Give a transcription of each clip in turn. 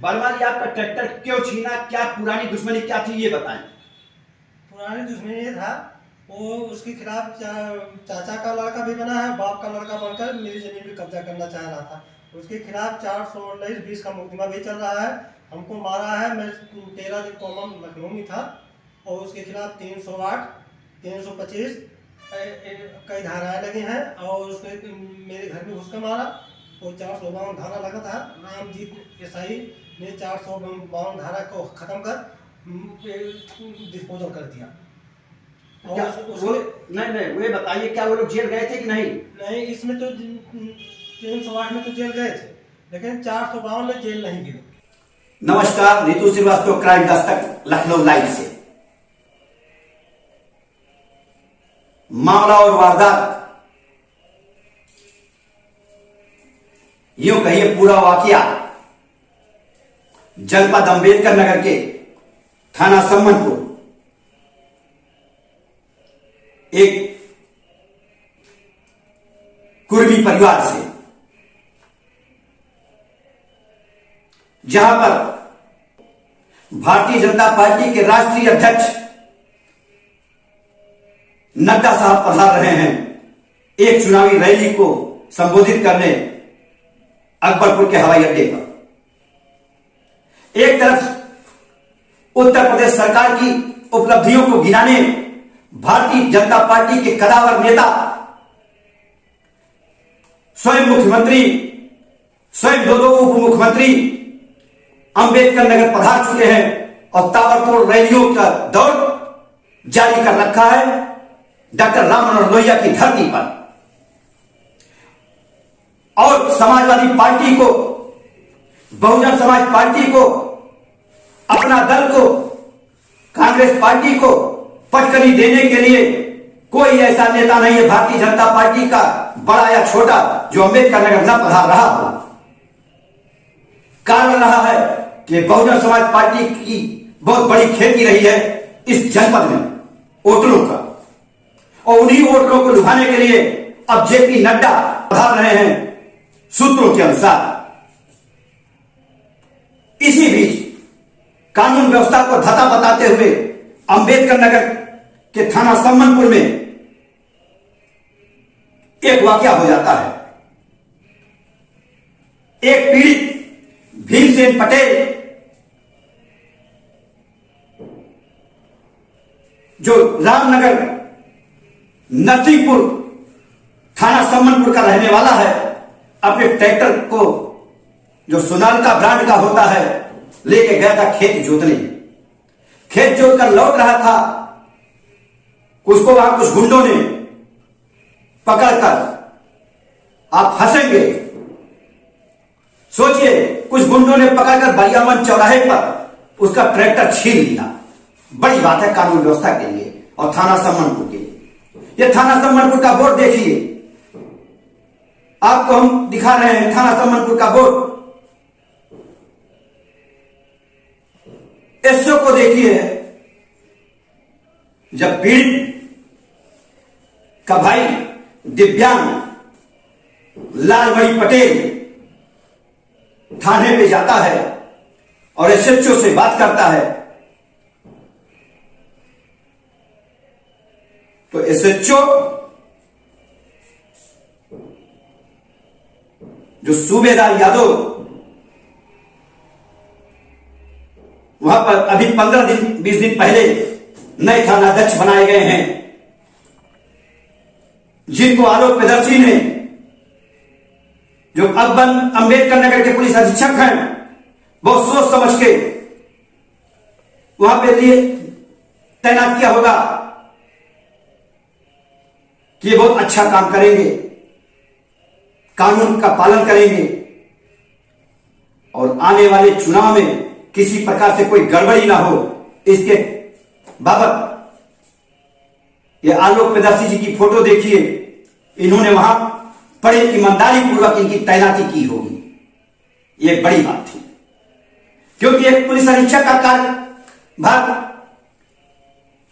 वर्मा जी, आपका ट्रैक्टर क्यों छीना? क्या पुरानी दुश्मनी क्या थी, ये बताएं। पुरानी दुश्मनी ये था, वो उसके खिलाफ चाचा का लड़का भी बना है, बाप का लड़का बनकर मेरी जमीन पे कब्जा करना चाह रहा था। उसके खिलाफ 419(20) का मुकदमा भी चल रहा है। हमको मारा है, मैं 13 दिन कॉमन लखनऊ में था, और उसके खिलाफ 308, 325 कई धाराएं लगी हैं, और उसके मेरे घर में घुस कर मारा। वो 452 धारा लगा था। रामजीत एसआई ने 452 धारा को खत्म कर डिस्पोजल कर दिया। क्या वो नहीं नहीं, वो बताइए, क्या वो लोग जेल गए थे कि नहीं? नहीं, इसमें तो 308 में तो जेल गए थे, लेकिन 452 में जेल नहीं गए। नमस्कार, रितु श्रीवास्तव, क्राइम दस्तक लखनऊ लाइव से। मामला और वारदात, यूं कहिए पूरा वाकया जनपद अंबेडकर नगर के थाना सम्मनपुर एक कुर्मी परिवार से, जहां पर भारतीय जनता पार्टी के राष्ट्रीय अध्यक्ष नड्डा साहब पधार रहे हैं एक चुनावी रैली को संबोधित करने अकबरपुर के हवाई अड्डे पर। एक तरफ उत्तर प्रदेश सरकार की उपलब्धियों को गिनाने भारतीय जनता पार्टी के कदावर नेता, स्वयं मुख्यमंत्री, स्वयं दो उप मुख्यमंत्री अंबेडकर नगर पधार चुके हैं और ताबड़तोड़ रैलियों का दौर जारी कर रखा है डॉक्टर राम मनोहर लोहिया की धरती पर। और समाजवादी पार्टी को, बहुजन समाज पार्टी को, अपना दल को, कांग्रेस पार्टी को पटकनी देने के लिए कोई ऐसा नेता नहीं है भारतीय जनता पार्टी का, बड़ा या छोटा, जो अंबेडकर नगर न पधार रहा हो। कारण रहा है कि बहुजन समाज पार्टी की बहुत बड़ी खेती रही है इस जनपद में वोटरों का, और उन्हीं वोटरों को लुभाने के लिए अब जेपी नड्डा पधार रहे हैं सूत्रों के अनुसार। इसी बीच कानून व्यवस्था को धता बताते हुए अंबेडकर नगर के थाना सम्मनपुर में एक वाकया हो जाता है। एक पीड़ित भीमसेन पटेल, जो रामनगर नरसिंहपुर थाना सम्मनपुर का रहने वाला है, अपने ट्रैक्टर को, जो सोनालिका ब्रांड का होता है, लेके गया था खेत जोतने। खेत जोत कर लौट रहा था, उसको वहां कुछ गुंडों ने पकड़कर, आप हंसेंगे, सोचिए, कुछ गुंडों ने पकड़कर बलियावन चौराहे पर उसका ट्रैक्टर छीन लिया। बड़ी बात है कानून व्यवस्था के लिए और थाना सम्मनपुर के लिए। यह थाना सम्मनपुर का बोर्ड देखिए, आपको हम दिखा रहे हैं थाना सम्मनपुर का बोर्ड। एसओ को देखिए, जब पीड़ित का भाई दिव्यांग लालमणि पटेल थाने पे जाता है और एसएचओ से बात करता है, तो एसएचओ, जो सूबेदार यादव, वहां पर अभी 15 दिन 20 दिन पहले नए थानाध्यक्ष बनाए गए हैं, जिनको आलोक प्रदर्शी ने, जो अकबर अंबेडकर नगर के पुलिस अधीक्षक हैं, बहुत सोच समझ के वहां पे लिए तैनात किया होगा कि ये बहुत अच्छा काम करेंगे, कानून का पालन करेंगे और आने वाले चुनाव में किसी प्रकार से कोई गड़बड़ी ना हो, इसके बाबत ये आलोक प्रदर्शी जी की फोटो देखिए, इन्होंने वहां बड़े ईमानदारी पूर्वक इनकी तैनाती की होगी। ये बड़ी बात थी, क्योंकि एक पुलिस अधीक्षक का कार्यभार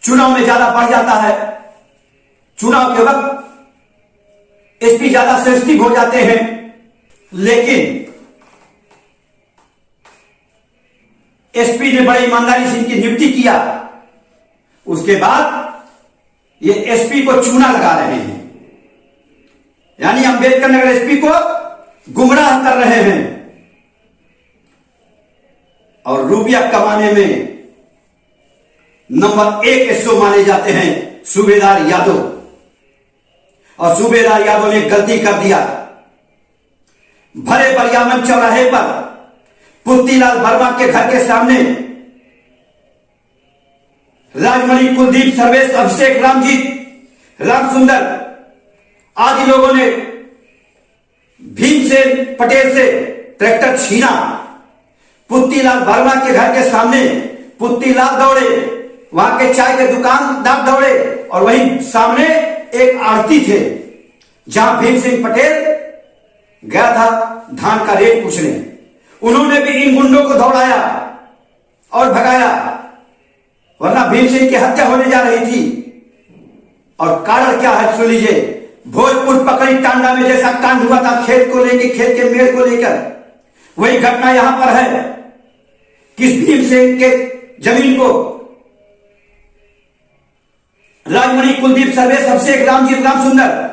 चुनाव में ज्यादा बढ़ जाता है। चुनाव के वक्त एसपी ज्यादा सेंसिटिव हो जाते हैं, लेकिन एसपी ने बड़े ईमानदारी से इनकी नियुक्ति किया। उसके बाद ये एसपी को चूना लगा रहे हैं, यानी अंबेडकर नगर एसपी को गुमराह कर रहे हैं। और रुपया कमाने में नंबर 1 एसओ माने जाते हैं सूबेदार यादव। और सूबेदार यादव ने गलती कर दिया। भरे बरियामन चौराहे पर पुत्तीलाल वर्मा के घर के सामने राजमणि, कुलदीप, सर्वेश, अभिषेक, रामजीत, राम सुंदर आदि लोगों ने भीमसेन पटेल से ट्रैक्टर छीना। पुत्तीलाल वर्मा के घर के सामने पुत्तीलाल दौड़े, वहां के चाय के दुकानदार दौड़े, और वहीं सामने एक आड़ती थे जहां भीमसेन पटेल गया था धान का रेट पूछने। उन्होंने भी इन गुंडों को दौड़ाया और भगाया, वरना भीमसेन की हत्या होने जा रही थी। और कारण क्या है सुन लीजिए। भोजपुर पकड़ी टांडा में जैसा कांड हुआ था खेत को लेकर, खेत के मेड़ को लेकर, वही घटना यहां पर है। किस भीमसेन के जमीन को राजमणि, कुलदीप, सर्वेश, अभिषेक, रामजीत, राम सुंदर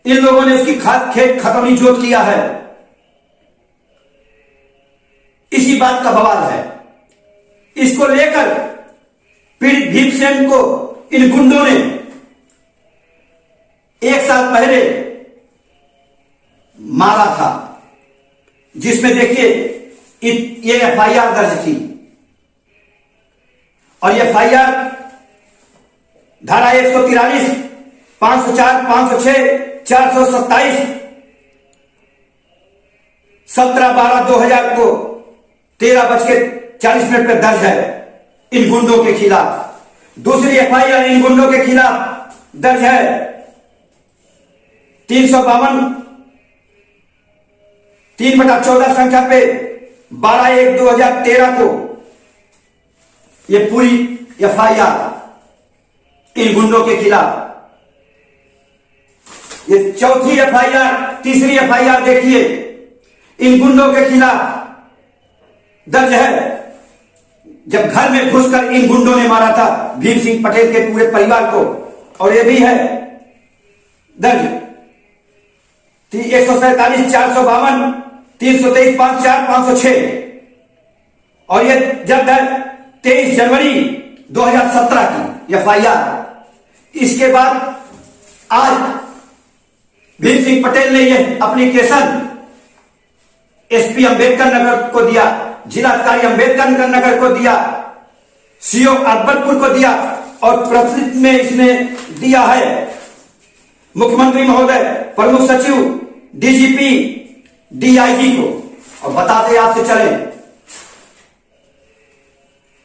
इन लोगों ने उसकी खेत खतौनी जोत लिया है। इसी बात का बवाल है। इसको लेकर पीड़ित भीमसेन को इन गुंडों ने 1 साल पहले मारा था, जिसमें देखिए ये एफआईआर दर्ज थी। और ये एफआईआर धारा 143, 504, 506, 427, 17/12/2000 को 13:40 पर दर्ज है इन गुंडों के खिलाफ। दूसरी एफआईआर इन गुंडों के खिलाफ दर्ज है 352, 3/14 संख्या पे 12/1/2013 को ये पूरी एफआईआर इन गुंडों के खिलाफ। ये चौथी एफआईआर, तीसरी एफआईआर देखिए इन गुंडों के खिलाफ दर्ज है, जब घर में घुसकर इन गुंडों ने मारा था भीम सिंह पटेल के पूरे परिवार को। और ये भी है दर्ज 147, 452, 323, 54, 506। और ये जब है 23 जनवरी 2017 की एफआईआर। इसके बाद आज भीम सिंह पटेल ने यह एप्लीकेशन एसपी अंबेडकर नगर को दिया, जिलाधिकारी अंबेडकर नगर को दिया, सीओ अकबरपुर को दिया, और प्रस्तुत में इसने दिया है मुख्यमंत्री महोदय, प्रमुख सचिव, डीजीपी, डीआईजी को। और बताते आपसे चले,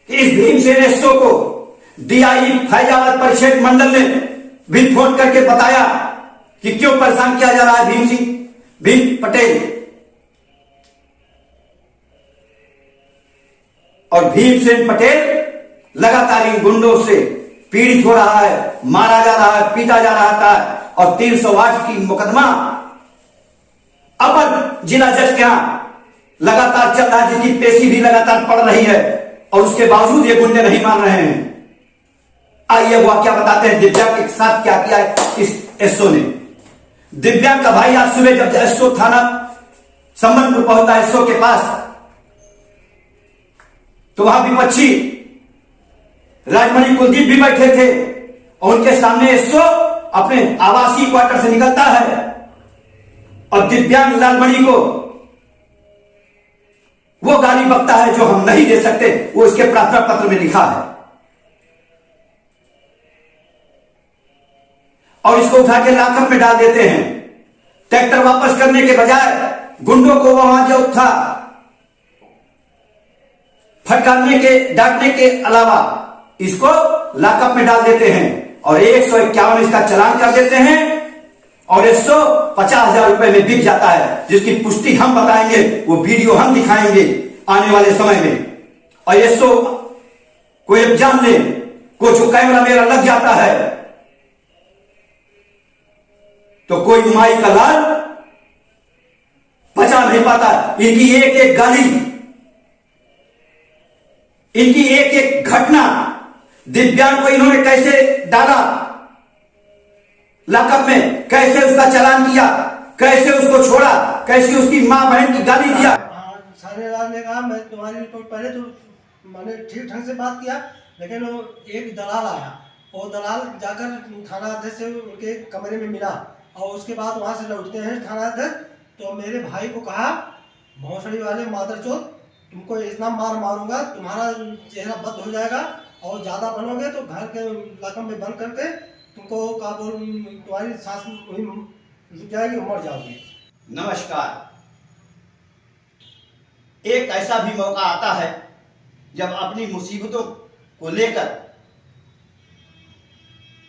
इस भीमसेन एसओ को डीआईजी फैजाबाद परिक्षेत्र मंडल ने भी फोन करके बताया कि क्यों परेशान किया जा रहा है भीम पटेल। और भीमसेन पटेल लगातार इन गुंडों से पीड़ित हो रहा है, मारा जा रहा है, पीटा जा रहा था। और 308 की मुकदमा अपर जिला जज के यहां लगातार चल रहा है, जिसकी पेशी भी लगातार पड़ रही है, और उसके बावजूद ये गुंडे नहीं मान रहे हैं। आइए वो क्या बताते हैं दिव्यांग के साथ क्या किया है इस एसओ ने। दिव्यांग का भाई आज सुबह जब एसओ थाना संबलपुर पहुंचा है एसओ के पास, तो वहां विपक्षी राजमणि, कुलदीप भी बैठे थे, और उनके सामने एसओ अपने आवासीय क्वार्टर से निकलता है और दिव्यांग लालमणि को वो गाली बकता है जो हम नहीं दे सकते, वो इसके प्रार्थना पत्र में लिखा है। और इसको उठा के लॉकअप में डाल देते हैं। ट्रैक्टर वापस करने के बजाय गुंडों को वहां जो था फटकारने के, डांटने के अलावा इसको लॉकअप में डाल देते हैं और 151 इसका चालान कर देते हैं और 150,000 रुपए में बिक जाता है, जिसकी पुष्टि हम बताएंगे, वो वीडियो हम दिखाएंगे आने वाले समय में। और 100 कोई जान ले, कोई जो कैमरा मेरा लग जाता है तो कोई माई का लाल पचा नहीं पाता। इनकी एक एक गाली इनकी एक एक घटना, दिव्यांग को इन्होंने कैसे डाला लॉकअप में, कैसे उसका चालान किया, कैसे उसको छोड़ा, कैसे उसकी मां बहन की गाली दिया। थानेदार ने कहा मैं तुम्हारी रिपोर्ट पहले तो मैंने ठीक ढंग से बात किया, लेकिन वो एक दलाल आया, वो दलाल जाकर थाना अध्यक्ष से उनके कमरे में मिला और उसके बाद वहां से लौटते हैं थाना अध्यक्ष, तो मेरे भाई को कहा भौसड़ी वाले मादरचोद, तुमको इतना मार मारूंगा तुम्हारा चेहरा बंद हो जाएगा और ज्यादा बनोगे तो घर के लकम में बंद करके तुमको का बोल तुम्हारी सांस रुक जाएगी, मर जाओगे। नमस्कार। एक ऐसा भी मौका आता है जब अपनी मुसीबतों को लेकर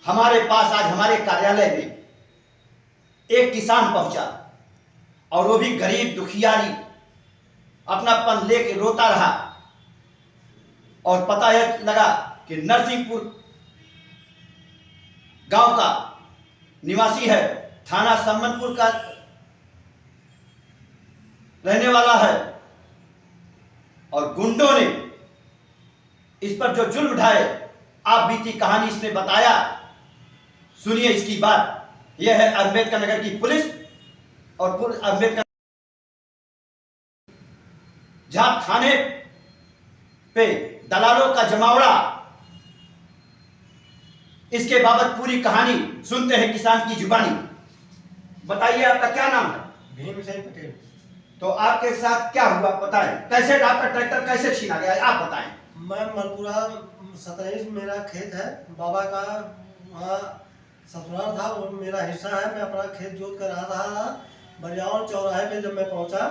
हमारे पास आज हमारे कार्यालय में एक किसान पहुंचा और वो भी गरीब दुखियारी अपनापन लेके रोता रहा और पता यह लगा कि नरसिंहपुर गांव का निवासी है, थाना सम्मनपुर का रहने वाला है और गुंडों ने इस पर जो जुल्म ढाए, आप बीती कहानी इसने बताया। सुनिए इसकी बात। यह है अम्बेडकर नगर की पुलिस और अम्बेडकर जहां थाने पे दलालों का जमावड़ा। इसके बाबत पूरी कहानी सुनते हैं किसान की जुबानी। बताइए आपका क्या नाम है? भीमसेन पटेल। तो आपके साथ क्या हुआ बताएं, कैसे आपका ट्रैक्टर कैसे छीना गया आप बताएं। मैं मलपुरा 27 मेरा खेत है, बाबा का वहाँ ससुराल था, वो मेरा हिस्सा है। मैं अपना खेत जोत कर आ रहा था, बरियावन चौराहे पे जब मैं पहुंचा,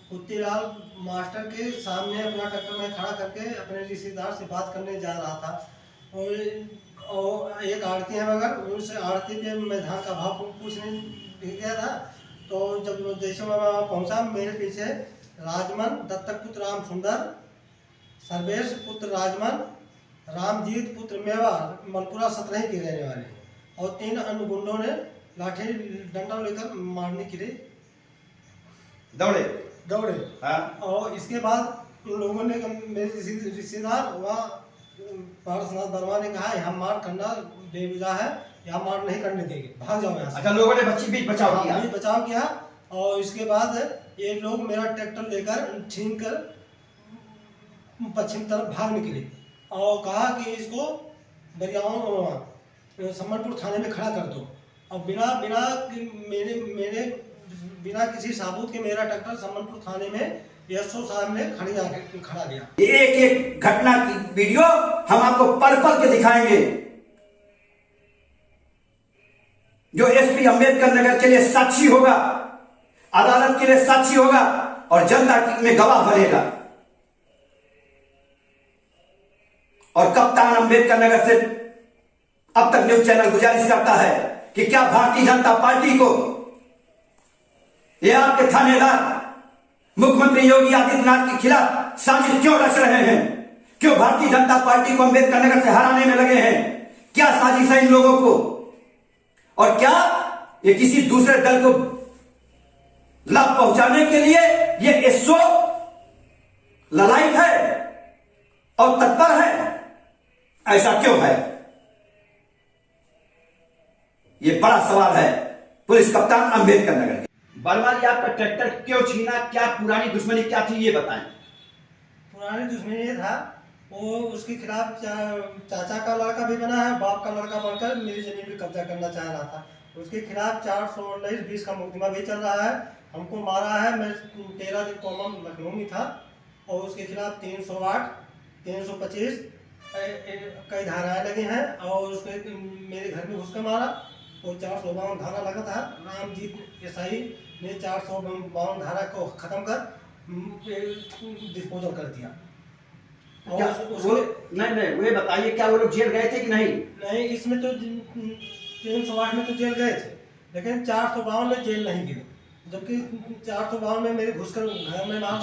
कुत्तीलाल मास्टर के सामने अपना ट्रैक्टर में खड़ा करके अपने रिश्तेदार से बात करने जा रहा था और एक आड़ती है मगर उस आड़ती पे मैं धान का भाव पूछने गया था। तो जब जैसे मैं वहाँ पहुँचा, मेरे पीछे राजमन, दत्तक पुत्र राम सुंदर, सर्वेश पुत्र राजमन, रामजीत पुत्र मेवा, मलपुरा 17 के रहने वाले और 3 अन्य गुंडों ने लाठी डंडा लेकर मारने के लिए दौड़े। हाँ। और इसके बाद उन लोगों ने, मेरे रिश्तेदार वहाँ पार्श्वनाथ वर्मा ने कहा यहाँ मार करना बेवजह है, यहाँ मार नहीं करने देंगे, भाग जाओ यहाँ से। अच्छा, लोगों ने बीच बचाव किया। और इसके बाद ये लोग मेरा ट्रैक्टर लेकर छीन कर पश्चिम तरफ भाग निकले और कहा कि इसको बरियावन सम्मनपुर थाने में खड़ा कर दो। और बिना किसी साबूत के मेरा ट्रैक्टर सम्मनपुर थाने में एसओ साहब ने खड़ा दिया। एक एक घटना की वीडियो हम आपको पल पल के दिखाएंगे, जो एसपी अम्बेडकर नगर के लिए साक्षी होगा, अदालत के लिए साक्षी होगा और जनता में गवाह बनेगा। और कप्तान अम्बेडकर नगर से अब तक न्यूज चैनल गुजारिश करता है कि क्या भारतीय जनता पार्टी को, यह आपके थानेदार मुख्यमंत्री योगी आदित्यनाथ के खिलाफ साजिश क्यों रच रहे हैं? क्यों भारतीय जनता पार्टी को अम्बेडकर नगर से हराने में लगे हैं? क्या साजिश है इन लोगों को? और क्या ये किसी दूसरे दल को लाभ पहुंचाने के लिए ये एसओ ललायत है और तत्पर है? ऐसा क्यों है? ये बड़ा सवाल है पुलिस कप्तान अम्बेडकर नगर के। वर्मा जी, आपका ट्रैक्टर क्यों छीना? क्या पुरानी दुश्मनी क्या थी ये बताएं। पुरानी दुश्मनी ये था, वो उसके खिलाफ चाचा का लड़का भी बना है, बाप का लड़का बनकर मेरी जमीन पे कब्जा करना चाह रहा था। उसके खिलाफ 419-20 का मुकदमा भी चल रहा है। हमको मारा है, मैं 13 दिन कॉमन लखनऊ में था और उसके खिलाफ 308, 325 कई धाराएं लगी हैं और उसके मेरे घर में घुस कर मारा। वो 452 धारा लगा था। रामजीत एसआई ने 452 धारा को खत्म कर डिस्पोजल कर दिया। क्या वो नहीं वो बताइए, क्या वो लोग जेल गए थे कि नहीं? नहीं, इसमें तो 308 में तो जेल गए थे, लेकिन 452 में जेल नहीं गए, जबकि 452 में मेरे घुसकर घर में मारा।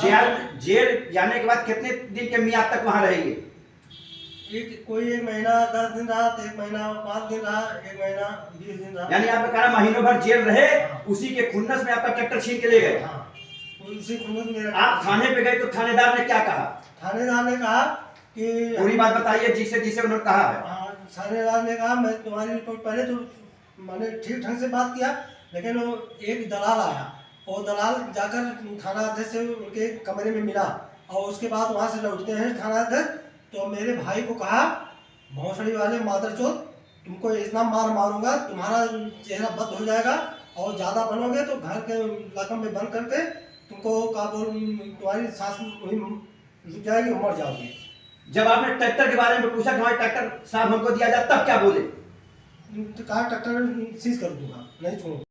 जेल जाने के बाद कितने दिन के मियाद तक वहां रहेंगे? कोई 1 महीना 10 दिन रहा, 1 महीना 5 दिन रहा, 1 महीना 20 दिन रहा। यानी आपका कहना महीनों भर जेल रहे। हाँ। उसी के खुन्नस में आपका ट्रैक्टर छीन के ले गए। हाँ, उसी खुन्नस में। आप थाने पे गए तो थानेदार ने क्या कहा? थानेदार ने कहा कि पूरी बात बताइए जिसे जिसे उन्होंने कहा है। हाँ, थानेदार ने कहा मैं तुम्हारी रिपोर्ट पहले तो मैंने ठीक ढंग से बात किया, लेकिन वो एक दलाल आया, वो दलाल जाकर थाना अध्यक्ष से उनके कमरे में मिला और उसके बाद वहाँ से लौटते हैं थाना अध्यक्ष, तो मेरे भाई को कहा भौसड़ी वाले मादरचोद, तुमको इतना मार मारूंगा तुम्हारा चेहरा बंद हो जाएगा और ज़्यादा बनोगे तो घर के लकम में बंद करके तुमको का बोल तुम्हारी सांस रुक जाएगी, मर जाओगे। जब आपने ट्रैक्टर के बारे में पूछा कि हमारे ट्रैक्टर साहब हमको दिया जाए, तब क्या बोले? तो कहा ट्रैक्टर सीज कर दूंगा, नहीं छोड़ूंगा।